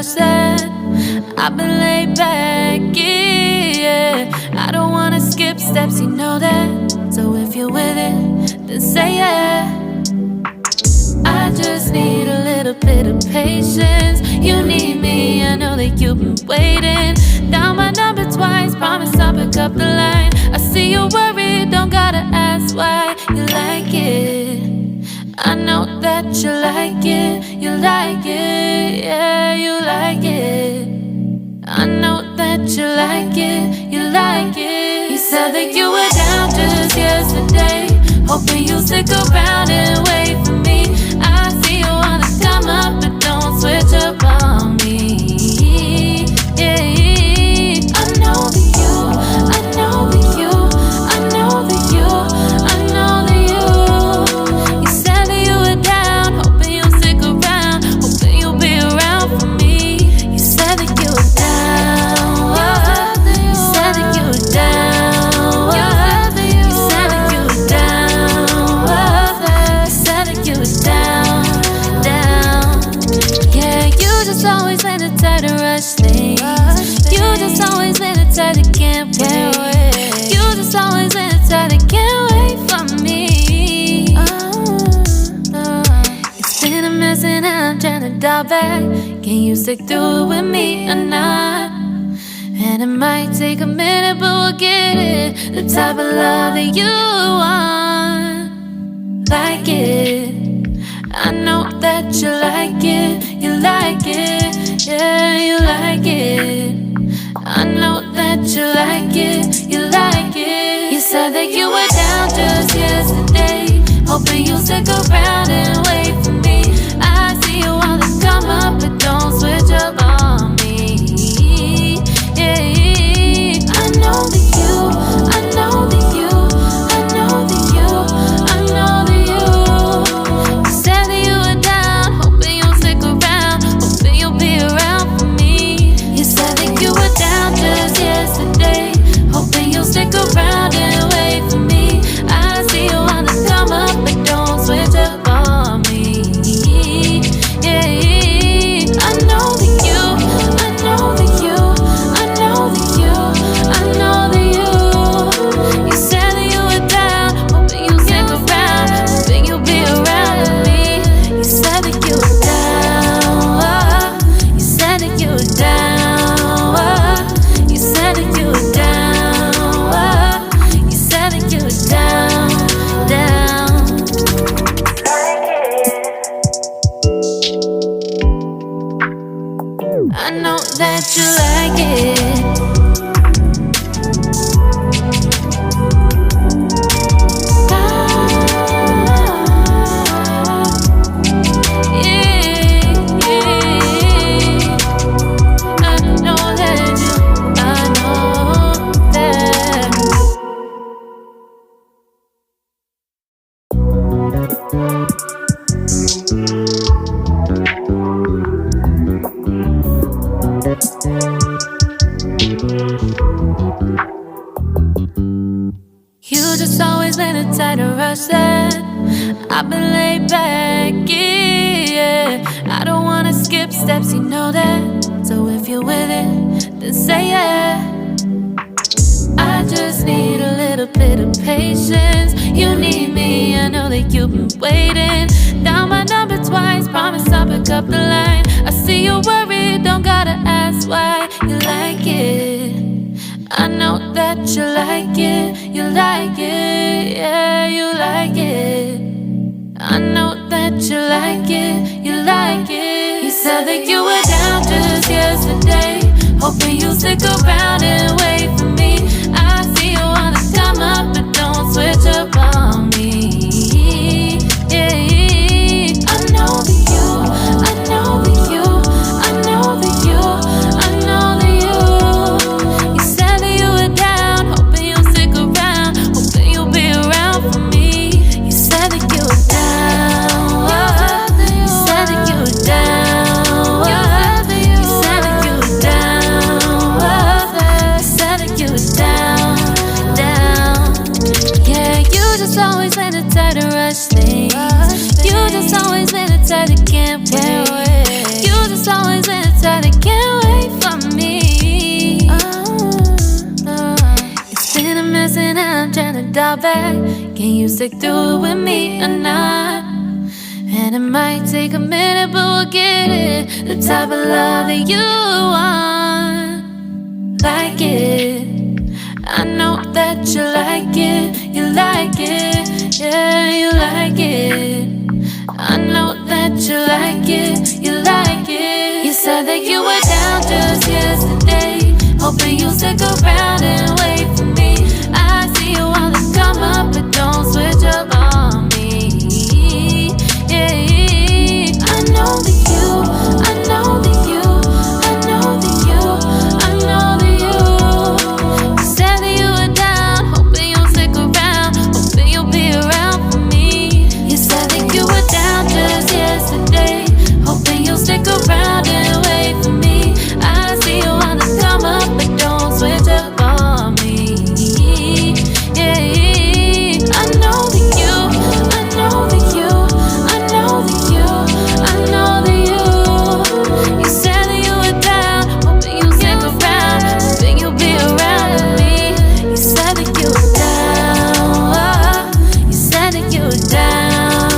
rush that. I've been laid back, yeah. I don't wanna skip steps, you know that. So if you're with it, then say yeah. I just need a little bit of patience. You need me, I know that you've been waiting. Down my number twice, promise I'll pick up the line. I see you worried, don't gotta ask why. You like it, I know that you like it. You like it, yeah, you like it. I know that you like it, you like it. You said that you were down just yesterday, hoping you'll stick around and wait for me. I see you wanna come up, but don't switch up on me. Yeah, I know that you, I know that you, I know that you, I know that you. You said that you were down, hoping you'll stick around, hoping you'll be around for me. You said that you were down, you said that you were down, you said that you were down, you said that you were down, down. Yeah, you just always in the type to rush things. You just always in the type that can't wait. You just always in the type that can't wait for me. It's been a mess and I'm trying to dial back. Can you stick through it with me or not? And it might take a minute, but we'll get it. The type of love that you want, like it. I know that you like it, you like it, yeah, you like it. I know that you like it, you like it. You said that you were down just yesterday, hoping you'll stick around and wait for me. I see you wanna come up, but don't switch up on me. Yeah, I know that you, I know that you, I know that you, I know that you. You said that you were down, hoping you'll stick around, hoping you'll be around for me. You said that you were down just yesterday, hoping you'll stick around and wait for me. I see you wanna come up, but don't switch up on me. Yeah, I know that you, I know that you, I know that you, I know that you. You said that you were down, hoping you'll stick around, hoping you'll be around with me. You said that you were down, you said that you were down, you said that you were down, you said that you were down, down. I know that you like it. You just always been the type to rush that. I've been laid back, yeah. I don't wanna skip steps, you know that. So if you're with it, then say yeah. I just need a little bit of patience. You need me, I know that you've been waiting. Down my number twice, promise I'll pick up the line. I see you worried, don't gotta ask why. You like it, I know that you like it, you like it, yeah, you like it. I know that you like it, you like it. You said that you were down just yesterday, hoping you'll stick around and wait for me. I see you wanna come up, but don't switch up on me. Yeah, I know that you, I know that you, I know that you, I know that you. You said that you were down, hoping you'll stick around, hoping you'll be around for me. You said that you were down, you said that you were down, you dial back. Can you stick through it with me or not? And it might take a minute, but we'll get it. The type of love that you want. Like it, I know that you like it. You like it, yeah, you like it. I know that you like it, you like it. You said that you were down just yesterday, hoping you'll stick around and wait for me. I see you wanna come up, but don't switch up on me. Yeah, I know that you, I know that you, I know that you, I know that you. You said that you were down, hoping you'll stick around, hoping you'll be around for me. You said that you were down just yesterday, hoping you'll stick around and wait for me. I see you wanna come up, but don't switch up on me. Yeah, I know that you, I know that you, I know that you, I know that you. You said that you were down, hoping you'll stick around, hoping you'll be around with me. You said that you were down, you said that you were down,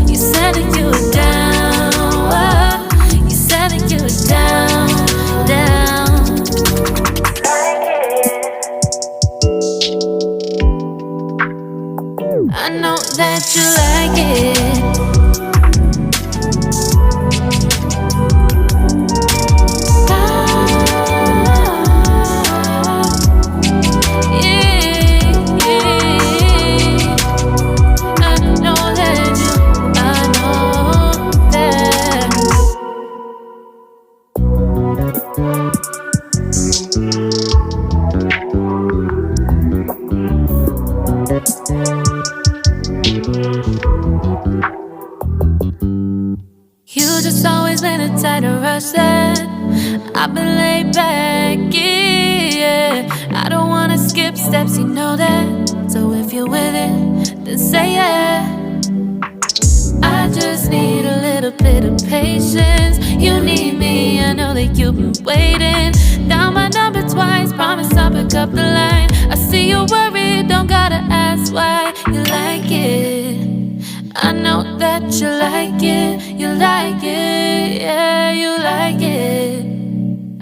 you said that you were down, you said that you were down, down. I know that you like it. You just always been a tighter rush that I've been laid back, yeah. I don't wanna skip steps, you know that. So if you're with it, then say yeah. I just need a little bit of patience. You need me, I know that you've been waiting. Down my number twice, promise I'll pick up the line. I see you worried, don't gotta ask why. You like it, I know that you like it. You like it, yeah, you like it.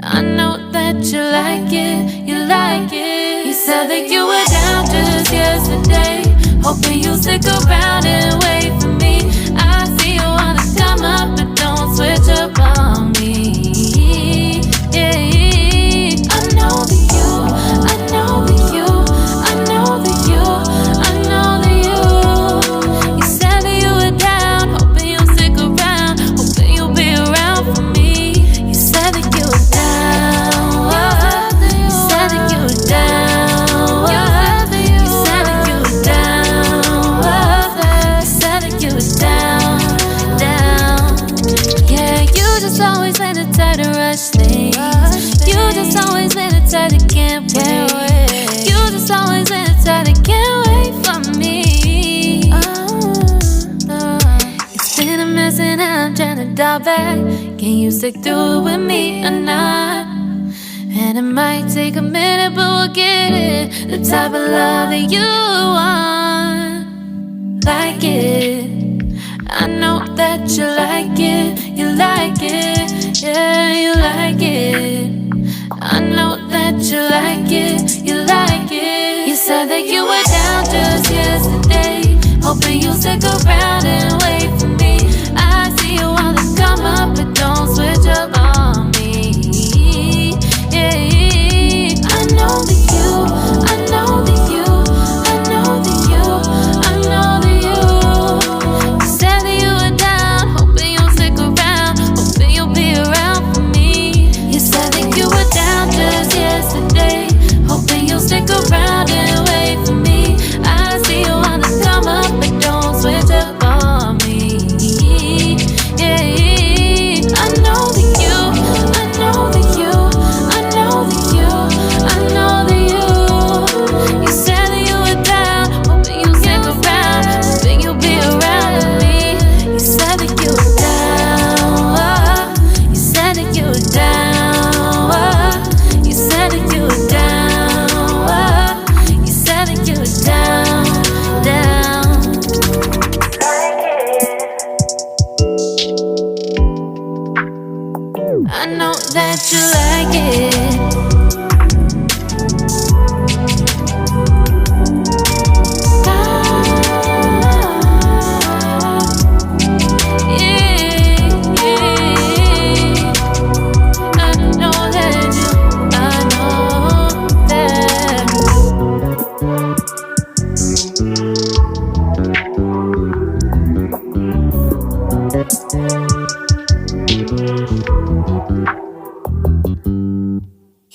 I know that you like it, you like it. You said that you were down just yesterday, hoping you'll stick around and wait for me. I see you wanna come up, but don't switch up on me. Yeah, I know that you, I know that you, I know that you, I know that you. You said that you were down, hoping you'll stick around, hoping you'll be around for me. You said that you were down, you said that you were down, you said that you were down, you said that you were down, down. Yeah, you just always been a tight to rush things. You just always been a tight that can't wait. You just always been a tight that can't wait for me. It's been a mess and I'm trying to dial back. Can you stick through it with me or not? And it might take a minute, but we'll get it. The type of love that you want. Like it, I know that you like it. You like it, yeah, you like it. I know that you like it, you like it. You said that you were down just yesterday, hoping you'll stick around and wait for me. I see you wanna come up, but don't switch up on me. Yeah, I know that you, I know that you, I know that you, I know that you. You said that you were down, hoping you'll stick around, hoping you'll be around for me. You said that you were down just yesterday, hoping you'll stick around and wait for me. I see you wanna come up, but don't switch up on me. know that you like it.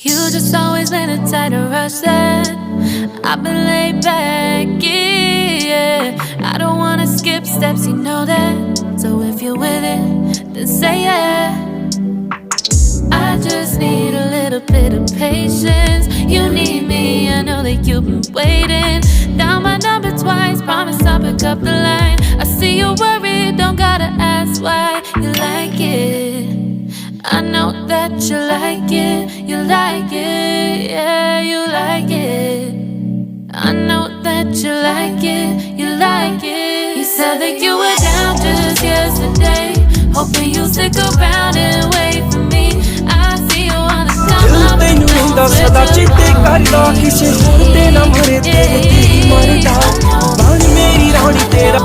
You just always been a tighter rush that I've been laid back, yeah. I don't wanna skip steps, you know that. So if you're with it, then say yeah. I just need a little bit of patience. You need me, I know that you've been waiting. Down my number twice, promise I'll pick up the line. I see you're worried, don't gotta ask why. You like it, I know that you like it. You like it, yeah, you like it. I know that you like it, you like it. You said that you were down just yesterday, hoping you'll stick around and wait for me. I see you wanna come up and da sada chitte karda kise ਹੋਰ ਤੇ ਨਾ ਮਰੇ ਤੇਰੇ ਦੀ ਮਰਦਾ ਬਣ ਮੇਰੀ ਰਾਣੀ ਤੇਰਾ